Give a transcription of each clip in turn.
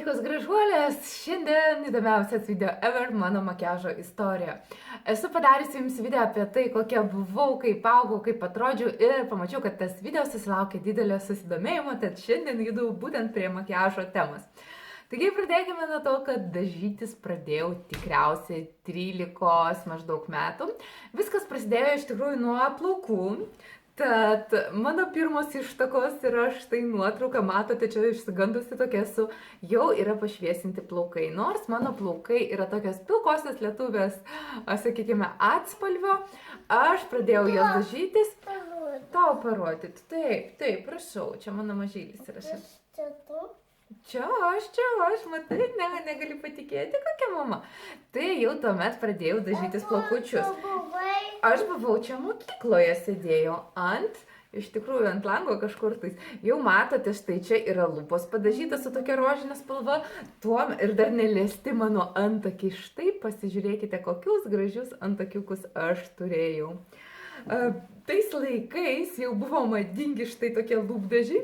Sveikos gražuolės, šiandien įdomiausias video ever mano makiažo istorija. Esu padariusi jums video apie tai, kokia buvau, kaip augau, kaip atrodžiau ir pamačiau, kad tas video susilaukė didelio susidomėjimo, tad šiandien judu būtent prie makiažo temos. Taigi pradėkime nuo to, kad dažytis pradėjau tikriausiai 13 maždaug metų. Viskas prasidėjo iš tikrųjų nuo plaukų. Tad mano pirmos ištakos yra štai nuotrauka, matote, čia išsigandusi tokia esu, jau yra pašviesinti plaukai. Nors mano plaukai yra tokios pilkosios lietuvės, sakykime, atspalvio, aš pradėjau jos dažytis. Tau parodyti. Taip, prašau, čia mano mažylis yra. Čia aš, matai, negali patikėti, kokia mama. Tai jau tuomet pradėjau dažytis plaukučius. Aš buvau čia mokykloje, sėdėjau iš tikrųjų ant lango kažkur tais. Jau matote, štai čia yra lūpos padažytas su tokia rožinė spalva. Tuom ir dar neliesti mano antakiai. Štai pasižiūrėkite, kokius gražius antakiukus aš turėjau. Tais laikais jau buvo madingi štai tokie lūpdažiai.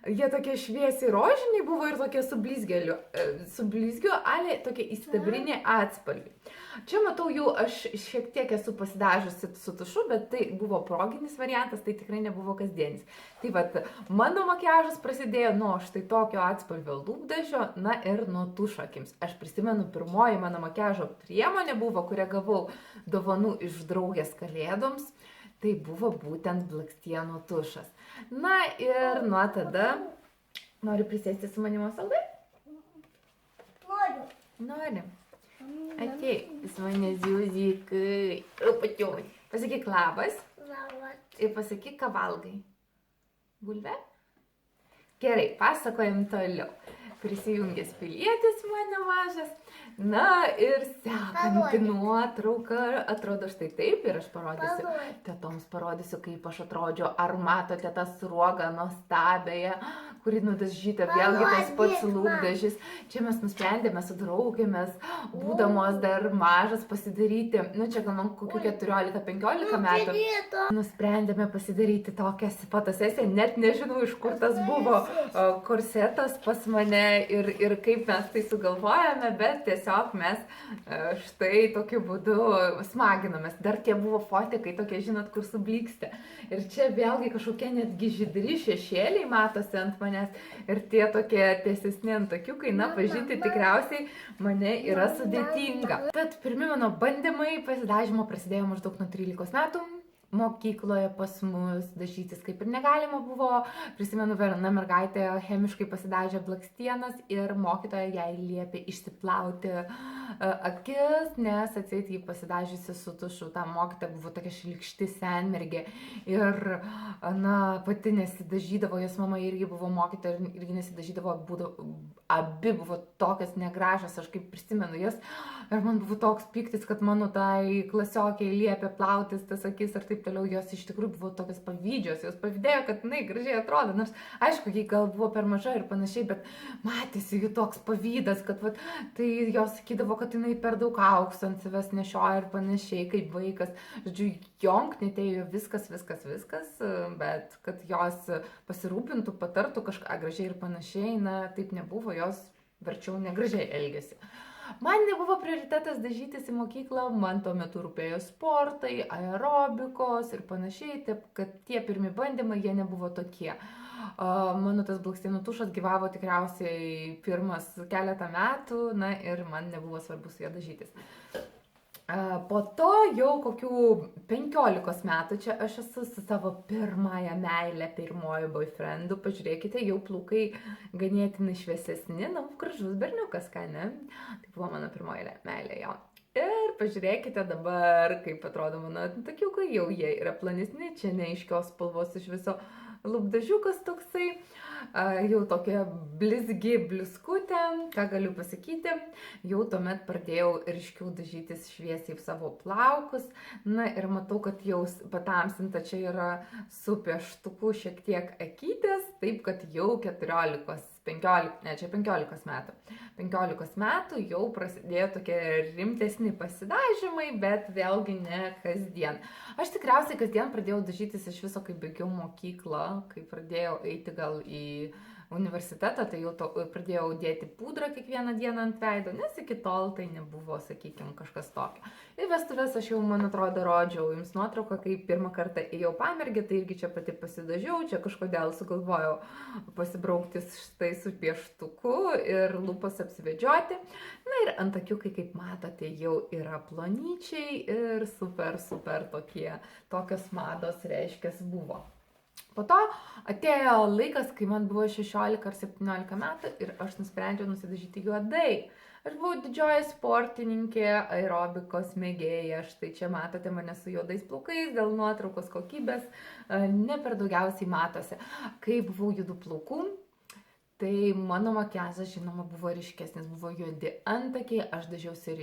Jie tokie šviesiai rožiniai buvo ir tokie su blizgiu, ale tokie įsidabrinė atspalviai. Čia matau jau aš šiek tiek esu pasidažusi su tušu, bet tai buvo proginis variantas, tai tikrai nebuvo kasdienis. Tai vat, mano makiažas prasidėjo nuo štai tokio atspalvio lūpdažio, na ir nuo tušo akims. Aš prisimenu, pirmoji mano makiažo priemonė buvo, kurią gavau dovanų iš draugės kalėdoms. Tai buvo būtent blakstienų tušas. Na ir nuo tada... Nori prisėsti su manimo saldai? Nori. Ateik, jis mane ziuzikai. Pasakyk labas. Ir pasakyk, ką valgai. Bulvę? Gerai, pasakojam toliau. Prisijungęs pilietis mano mažas. Na ir sekanti nuotrauka atrodo štai taip ir aš parodysiu, tetoms parodysiu, kaip aš atrodžiau. Ar matote tą sruogą nuostabėje, kuri nudažyta, vėlgi tas pats lūpdažis. Čia mes nusprendėme su draugėmis, būdamos dar mažas, pasidaryti, nu čia gal man kokių 14-15 metų, nusprendėme pasidaryti tokią fotosesiją, net nežinau, iš kur tas buvo korsetas pas mane ir kaip mes tai sugalvojame, bet tiesiog mes štai tokiu būdu smaginomės. Dar tie buvo fotikai tokie, žinot, kur sublykstė. Ir čia vėlgi kažkokie netgi žydri šešėliai matosi ant manęs. Ir tie tokie tiesesni antakiukai, na, pažinti tikriausiai mane yra sudėtinga. Tad pirmi mano bandymai pasidažymo prasidėjo maždaug nuo 13 metų. Mokykloje pas mus dažytis kaip ir negalima buvo. Prisimenu, viena mergaitė chemiškai pasidažė blakstienas ir mokytoja jai liepė išsiplauti akis, nes atseit jį pasidažysi su tušu. Ta mokytoja buvo tokia šlykšti senmergė ir, na, pati nesidažydavo, jos mama irgi buvo mokytoja ir irgi nesidažydavo, abi buvo tokios negražios, aš kaip prisimenu jas. Ir man buvo toks piktis, kad mano tai klasiokiai liepė plautis tas akis ir taip toliau, jos iš tikrųjų buvo tokios pavydžios, jos pavydėjo, kad jinai gražiai atrodo, nors aišku, jai gal buvo per maža ir panašiai, bet matėsi jų toks pavydas, kad vat, tai jos sakydavo, kad jinai per daug aukso ant savęs nešioja ir panašiai, kaip vaikas. Žodžiu, jom knetėjo viskas, bet kad jos pasirūpintų, patartų kažką gražiai ir panašiai, na, taip nebuvo, jos verčiau negražiai elgėsi. Man nebuvo prioritetas dažytis į mokyklą, man tuo metu rūpėjo sportai, aerobikos ir panašiai, taip kad tie pirmi bandymai, jie nebuvo tokie. Mano tas blakstienų tušas gyvavo tikriausiai pirmas keletą metų, na ir man nebuvo svarbu su juo dažytis. Po to jau kokių 15 metų čia aš esu su savo pirmąją meilę, pirmoju boyfriendu. Pažiūrėkite, jau plaukai ganėtinai šviesesni, na, gražus berniukas, ką ne? Tai buvo mano pirmoji meilė jo. Ir pažiūrėkite dabar, kaip atrodo mano antakiukai, jau jie yra planesni, čia neaiškios spalvos iš viso lūpdažiukas toksai. Jau tokia blizgi bliskutė, ką galiu pasakyti, jau tuomet pradėjau ryškiau dažytis šviesiai savo plaukus, na ir matau, kad jau patamsinta čia yra su pieštuku šiek tiek akytės, taip kad jau 15 metų jau prasidėjo tokie rimtesni pasidažymai, bet vėlgi ne kasdien. Aš tikriausiai kasdien pradėjau dažytis iš viso, kai baigiau mokyklą, kai pradėjau eiti gal į universitetą, tai jau pradėjau dėti pudrą kiekvieną dieną ant veido, nes iki tol tai nebuvo, sakykime, kažkas tokio. Į vestuvės aš jau, man atrodo, rodžiau jums nuotrauką, kai pirmą kartą ėjau pamergę, tai irgi čia pati pasidažiau, čia kažkodėl sugalvojau pasibraukti štai su pieštuku ir lūpas apsivedžioti. Na ir antakiukai, kaip matote, jau yra plonyčiai ir super tokios mados, reiškia, buvo. Po to atėjo laikas, kai man buvo 16 ar 17 metų ir aš nusprendžiau nusidažyti juodai. Aš buvau didžioji sportininkė, aerobikos mėgėja, štai čia matote mane su juodais plaukais, dėl nuotraukos kokybės ne per daugiausiai matosi. Kai buvau judų plaukų, tai mano makiažas, žinoma, buvo ryškesnis, buvo juodi antakiai, aš dažiausi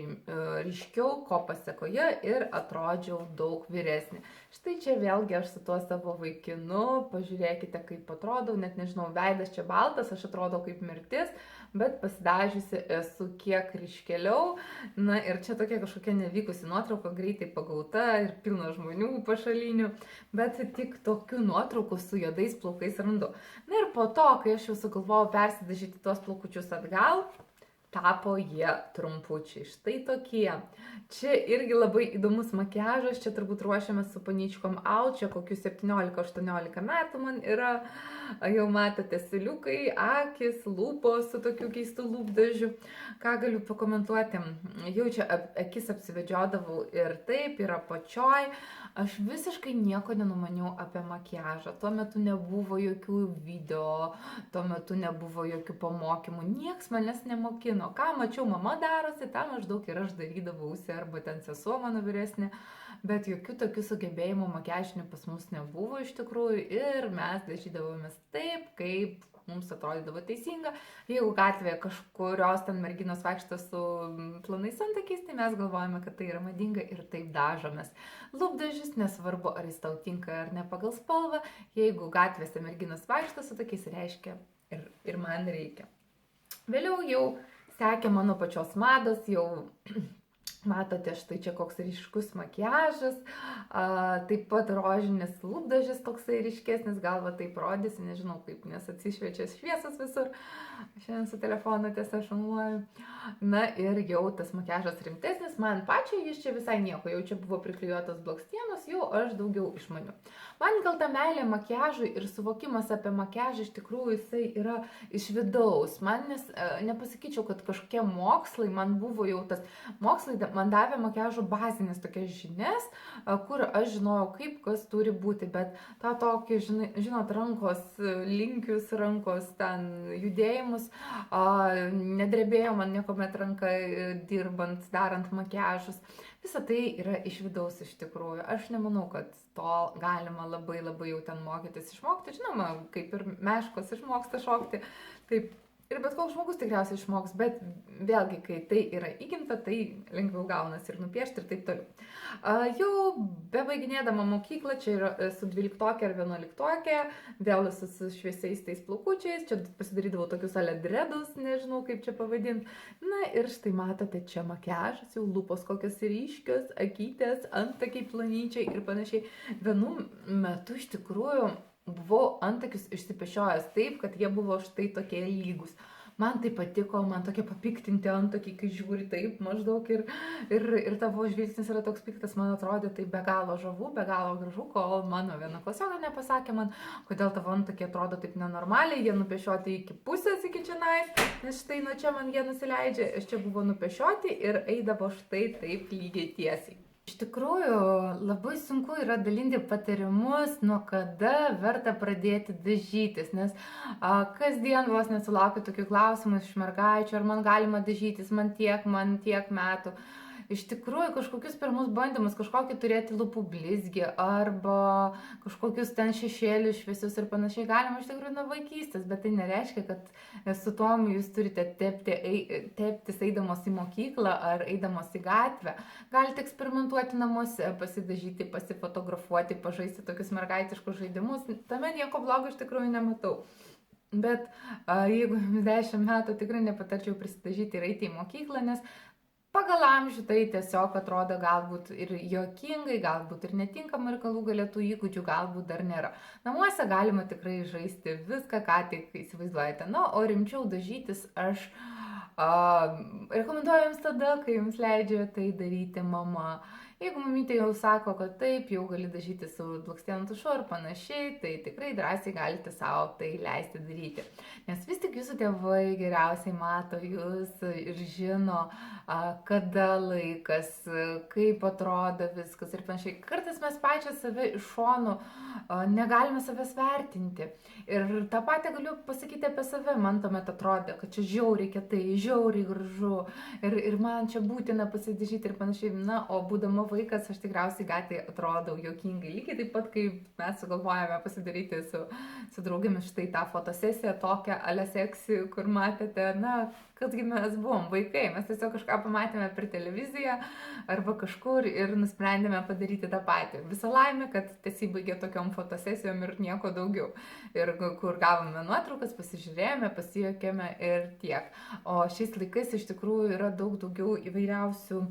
ryškiau, ko pasekoje ir atrodžiau daug vyresnė. Štai čia vėlgi aš su tuo savo vaikinu, pažiūrėkite, kaip atrodau, net nežinau, veidas čia baltas, aš atrodau kaip mirtis, bet pasidažiusi esu kiek ryškeliau. Na ir čia tokia kažkokia nevykusi nuotrauka, greitai pagauta ir pilna žmonių pašalinių, bet tik tokių nuotraukų su juodais plaukais randu. Na ir po to, kai aš jau sugalvojau persidažyti tuos plaukučius atgal, tapo jie trumpučiai. Štai tokie. Čia irgi labai įdomus makiažas, čia turbūt ruošiamės su panyčkom out, čia kokius 17-18 metų man yra, jau matote siliukai, akis, lūpos su tokiu keistu lūpdažiu. Ką galiu pakomentuoti? Jau čia akis apsivedžiodavau ir taip, ir apačioj. Aš visiškai nieko nenumaniau apie makiažą. Tuo metu nebuvo jokių video, tuo metu nebuvo jokių pamokymų, nieks manęs nemokino. Ką mačiau, mama darosi, tą maždaug ir aš darydavausi, arba ten sesuo mano vyresnė, bet jokių tokių sugebėjimų makiažinių pas mus nebuvo iš tikrųjų ir mes dažydavomės taip, kaip mums atrodydavo teisinga. Jeigu gatvėje kažkurios ten merginos vaikšto su planais antakiais, tai mes galvojame, kad tai yra madinga ir taip dažomės. Lūpdažis, nesvarbu, ar jis tau tinka ar ne pagal spalvą, jeigu gatvėse merginos vaikšto su tokiais, reiškia ir man reikia. Vėliau jau sekė mano pačios mados, jau matote, štai čia koks ryškus makiažas, taip pat rožinis lūpdažis toksai ryškesnis, gal va taip rodysi, nežinau kaip, nes atsišviečia šviesas visur, šiandien su telefonu tiesa šanuoju. Na ir jau tas makiažas rimtesnis, man pačiai jis čia visai nieko, jau čia buvo priklijuotos blakstienos, jau aš daugiau išmaniu. Man gal ta meilė makiažui ir suvokimas apie makiažą iš tikrųjų jisai yra iš vidaus. Man nepasakyčiau, kad kažkokie mokslai, man buvo jau tas mokslai, man davė makiažo bazinės tokias žinias, kur aš žinojau, kaip kas turi būti, bet tą tokį, žinot, rankos linkius, rankos ten judėjimus, nedrebėjo man niekuomet ranka dirbant, darant makiažus. Visa tai yra iš vidaus iš tikrųjų. Aš nemanau, kad to galima labai jau ten mokytis išmokti. Žinoma, kaip ir meškos išmoksta šokti, taip ir bet koks žmogus tikriausiai išmoks, bet vėlgi, kai tai yra įgimta, tai lengviau gaunas ir nupiešti ir taip toliau. Jau bebaiginėdama mokyklą, čia yra su 12 ar 11, vėl su šviesiais tais plaukučiais, čia pasidarydavau tokius aledredus, nežinau kaip čia pavadinti. Na ir štai matote, čia makiažas, jau lūpos kokios ryškios, akytės, antakiai plonyčiai ir panašiai. Vienu metu iš tikrųjų buvau antakius išsipešiojęs taip, kad jie buvo štai tokie lygus. Man tai patiko, man tokie papiktinti antakiai, kai žiūri taip maždaug ir tavo žvilgsnis yra toks piktas, man atrodė tai be galo žavu, be galo gražu, kol mano viena klasiokė nepasakė man, kodėl tavo antakiai atrodo taip nenormaliai, jie nupešioti iki pusės, iki čionais, nes štai nuo čia man jie nusileidžia, aš čia buvo nupešioti ir eidavo štai taip lygiai tiesiai. Iš tikrųjų, labai sunku yra dalinti patarimus, nuo kada verta pradėti dažytis, nes kasdien vos nesulaukiu tokių klausimų iš mergaičių, ar man galima dažytis, man tiek metų. Iš tikrųjų, kažkokius pirmus bandymus, kažkokį turėti lūpų blizgį arba kažkokius ten šešėlius šviesius ir panašiai galima iš tikrųjų nuo vaikystės, bet tai nereiškia, kad su tom jūs turite teptis eidamos į mokyklą ar eidamos į gatvę. Galite eksperimentuoti namuose, pasidažyti, pasifotografuoti, pažaisti tokius mergaitiškus žaidimus. Tame nieko blogo iš tikrųjų nematau. Bet jeigu 10 metų tikrai nepatarčiau prisidažyti ir eiti į mokyklą, nes Pagal amžių tai tiesiog atrodo galbūt ir juokingai, galbūt ir netinkama ir galų galia tų įgūdžių galbūt dar nėra. Namuose galima tikrai žaisti viską, ką tik įsivaizduojate. Na, o rimčiau dažytis aš rekomenduoju jums tada, kai jums leidžia tai daryti mama. Jeigu mamytė jau sako, kad taip, jau gali dažyti su blakstienų tušu ar panašiai, tai tikrai drąsiai galite savo tai leisti daryti. Nes vis tik jūsų tėvai geriausiai mato jūs ir žino, kada laikas, kaip atrodo viskas ir panašiai. Kartais mes pačią save iš šonų negalime savęs vertinti. Ir tą patį galiu pasakyti apie save, man tuomet atrodė, kad čia žiauriai kietai, žiauriai gražu ir man čia būtina pasidažyti ir panašiai. Na, o būdama vaikas, aš tikriausiai gatvėje atrodau juokingai. Lygiai taip pat, kaip mes sugalvojame pasidaryti su draugėmis štai tą fotosesiją, tokią aleseksį, kur matėte, na, kasgi mes buvom vaikai, mes tiesiog kažką pamatėme per televiziją arba kažkur ir nusprendėme padaryti tą patį. Visa laimė, kad tesibaigė tokiom fotosesijom ir nieko daugiau. Ir kur gavome nuotraukas, pasižiūrėjome, pasijuokėme ir tiek. O šiais laikais iš tikrųjų yra daug daugiau įvairiausių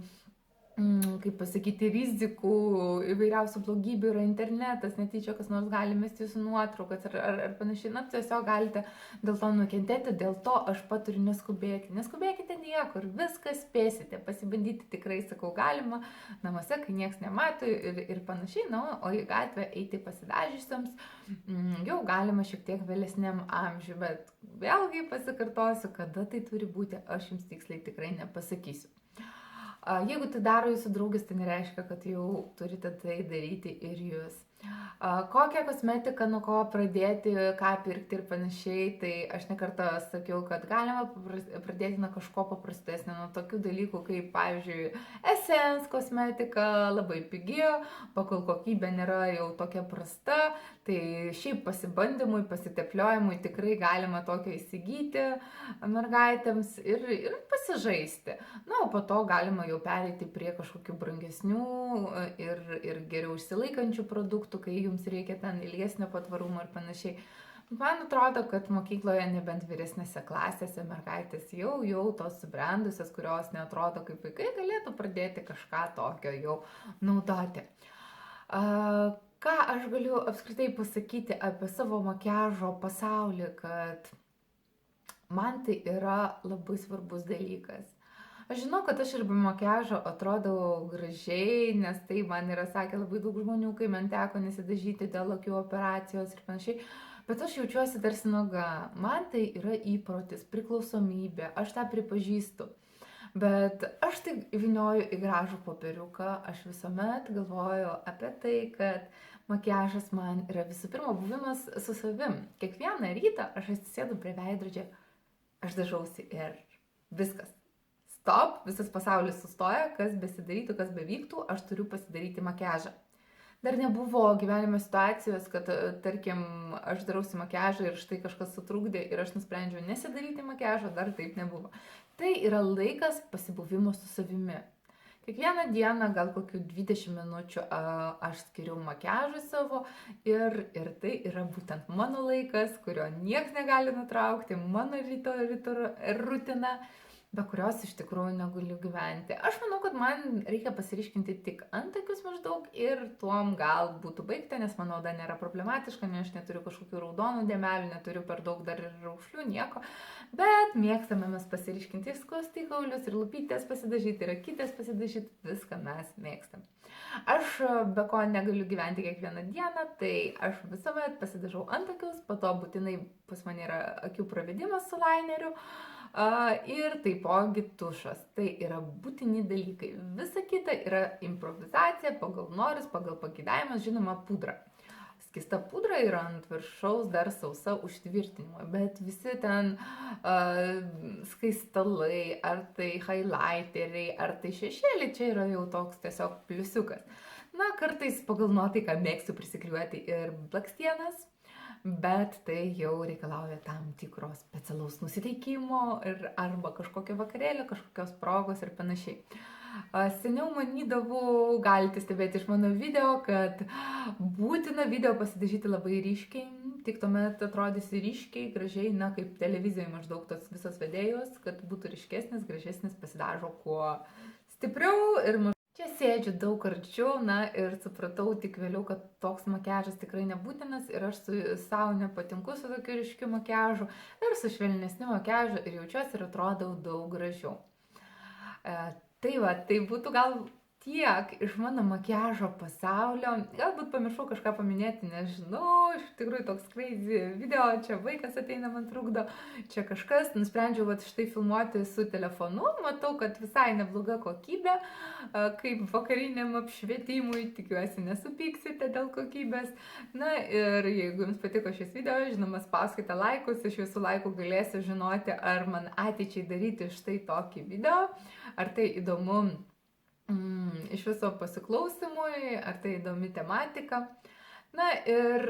kaip pasakyti, rizikų, įvairiausių blogybių, yra internetas, netyčia kas nors gali mesti jūsų nuotraukas ar panašiai, na, tiesiog galite dėl to nukentėti, dėl to aš paturiu neskubėkite niekur, viską spėsite, pasibandyti tikrai, sakau, galima, namuose, kai nieks nemato ir panašiai, na, o į gatvę eiti pasidažysiams jau galima šiek tiek vėlesniam amžiui, bet vėlgi pasikartosiu, kada tai turi būti, aš jums tiksliai tikrai nepasakysiu. Jeigu tai daro jūsų draugis, tai nereiškia, kad jau turite tai daryti ir jūs. Kokią kosmetiką, nuo ko pradėti, ką pirkti ir panašiai, tai aš nekartą sakiau, kad galima pradėti nuo kažko paprastesnio, nuo tokių dalykų kaip, pavyzdžiui, Essence kosmetika, labai pigi, pakol kokybė nėra jau tokia prasta, tai šiaip pasibandymui, pasitepliojimui tikrai galima tokio įsigyti mergaitėms ir pasižaisti. Na, o po to galima jau pereiti prie kažkokių brangesnių ir geriau išsilaikančių produktų, kai jums reikia ten ilgesnio patvarumo ir panašiai. Man atrodo, kad mokykloje nebent vyresnėse klasėse mergaitės jau tos subrendusios, kurios neatrodo kaip vaikai, galėtų pradėti kažką tokio jau naudoti. Ką aš galiu apskritai pasakyti apie savo makiažo pasaulį, kad man tai yra labai svarbus dalykas. Aš žinau, kad aš ir be makiažo atrodau gražiai, nes tai man yra sakę labai daug žmonių, kai man teko nesidažyti dėl akių operacijos ir panašiai, bet aš jaučiuosi tarsi nuoga. Man tai yra įprotis, priklausomybė, aš tą pripažįstu. Bet aš tai vynioju į gražų popieriuką, aš visuomet galvoju apie tai, kad makiažas man yra visų pirma buvimas su savim. Kiekvieną rytą aš atsisėdu prie veidrodžio, aš dažausi ir viskas. Stop, visas pasaulis sustoja, kas besidarytų, kas bevyktų, aš turiu pasidaryti makiažą. Dar nebuvo gyvenime situacijos, kad, tarkim, aš darausi makiažą ir štai kažkas sutrukdė ir aš nusprendžiau nesidaryti makiažą, dar taip nebuvo. Tai yra laikas pasibuvimo su savimi. Kiekvieną dieną, gal kokių 20 minučių aš skiriu makiažui savo ir tai yra būtent mano laikas, kurio nieks negali nutraukti, mano ryto rutina, be kurios iš tikrųjų negaliu gyventi. Aš manau, kad man reikia pasiriškinti tik antakius maždaug ir tuom gal būtų baigta, nes mano oda nėra problematiška, nes aš neturiu kažkokių raudonų dėmelių, neturiu per daug dar ir raukšlių, nieko. Bet mėgstame mes pasiriškinti skruostikaulius ir lūpytės pasidažyti, ir akytės pasidažyti, viską mes mėgstam. Aš be ko negaliu gyventi kiekvieną dieną, tai aš visuomet pasidažau antakius, po to būtinai pas mane yra akių pravedimas su laineriu. Ir taipogi tušas. Tai yra būtini dalykai. Visa kita yra improvizacija, pagal norus, pagal pageidavimus, žinoma, pudra. Skista pudra yra ant viršaus dar sausa užtvirtinimo, bet visi ten skaistalai, ar tai highlighteriai, ar tai šešėliai, čia yra jau toks tiesiog pliusiukas. Na, kartais pagal nuotaiką mėgstu prisikliuoti ir blakstienas, bet tai jau reikalauja tam tikros specialaus nusiteikimo arba kažkokio vakarėlio, kažkokios progos ir panašiai. Seniau manydavau, galite stebėti iš mano video, kad būtina video pasidažyti labai ryškiai, tik tuomet atrodysi ryškiai, gražiai, na, kaip televizijoje maždaug tos visos vedėjos, kad būtų ryškesnis, gražesnis, pasidažo kuo stipriau ir čia sėdžiu daug arčiau, na, ir supratau tik vėliau, kad toks makiažas tikrai nebūtinas ir aš savo nepatinku su tokiu ryškiu makiažu ir su švelnesniu makiažu ir jaučiuosi ir atrodau daug gražiau. Tai va, tai būtų gal tiek iš mano makiažo pasaulio. Galbūt pamiršau kažką paminėti, nežinau, iš tikrųjų toks crazy video, čia vaikas ateina, man trukdo, čia kažkas, nusprendžiau vat štai filmuoti su telefonu, matau, kad visai nebloga kokybė, kaip vakariniam apšvietimui, tikiuosi nesupyksite dėl kokybės. Na ir jeigu jums patiko šis video, žinoma, spauskite laikus, iš jūsų laikų galėsiu žinoti, ar man ateičiai daryti štai tokį video, ar tai įdomu iš viso pasiklausimui, ar tai įdomi tematika. Na ir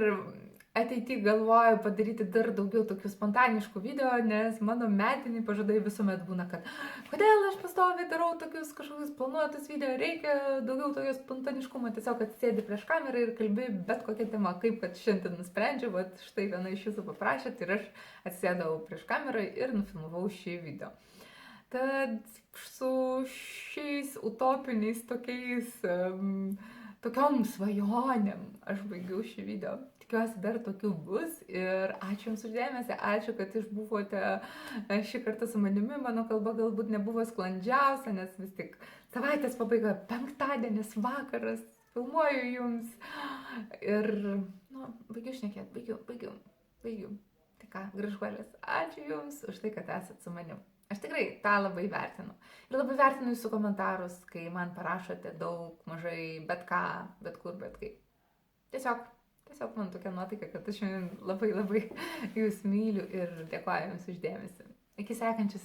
ateityje galvoju padaryti dar daugiau tokių spontaniškų video, nes mano metiniai pažadai visuomet būna, kad kodėl aš pastoviai darau tokius kažkokius planuotus video, reikia daugiau tokio spontaniškumo, tiesiog atsisėdi prieš kamerą ir kalbi bet kokią temą, kaip kad šiandien nusprendžiau, bet štai viena iš jūsų paprašėt ir aš atsisėdau prieš kamerą ir nufilmavau šį video. Tad su šiais utopiniais tokiom svajonėm aš baigiau šį video. Tikiuosi dar tokių bus ir ačiū Jums uždėmesi, ačiū, kad išbuvote šį kartą su manimi. Mano kalba galbūt nebuvo sklandžiausia, nes vis tik savaitės pabaiga, penktadienis, vakaras, filmuoju Jums ir, nu, baigiu šnekėti, baigiu. Tai ką, gražuolės, ačiū Jums už tai, kad esat su manim. Aš tikrai tą labai vertinu. Ir labai vertinu jūsų komentarus, kai man parašote daug, mažai, bet ką, bet kur, bet kaip. Tiesiog man tokia nuotaika, kad aš šiandien labai jūs myliu ir dėkoju Jums uždėmesi. Iki sekančios.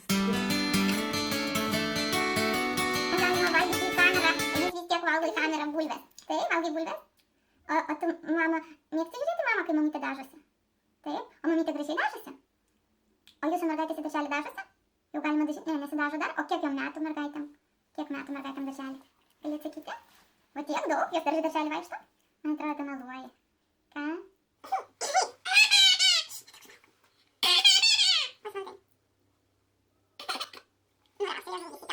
Galima valgyti į kamerą, ir vis tiek valgo į kamerą bulves. Taip, valgai bulves? O tu, mama, mėgsti žiūrėti mamą, kai mamytė dažosi? Taip, o mamytė gražiai dažosi? O jūsų mergaitės į darželį dažosi? Jau galima dažyti, ne, nesidažo dar, o kiek jom metų mergaitėm? Kiek metų mergaitėm darželį? Gali atsakyti? O tiek daug, jos dar į darželį vaikšto? Man atrodo, meluoji. Ką? Pasmatai.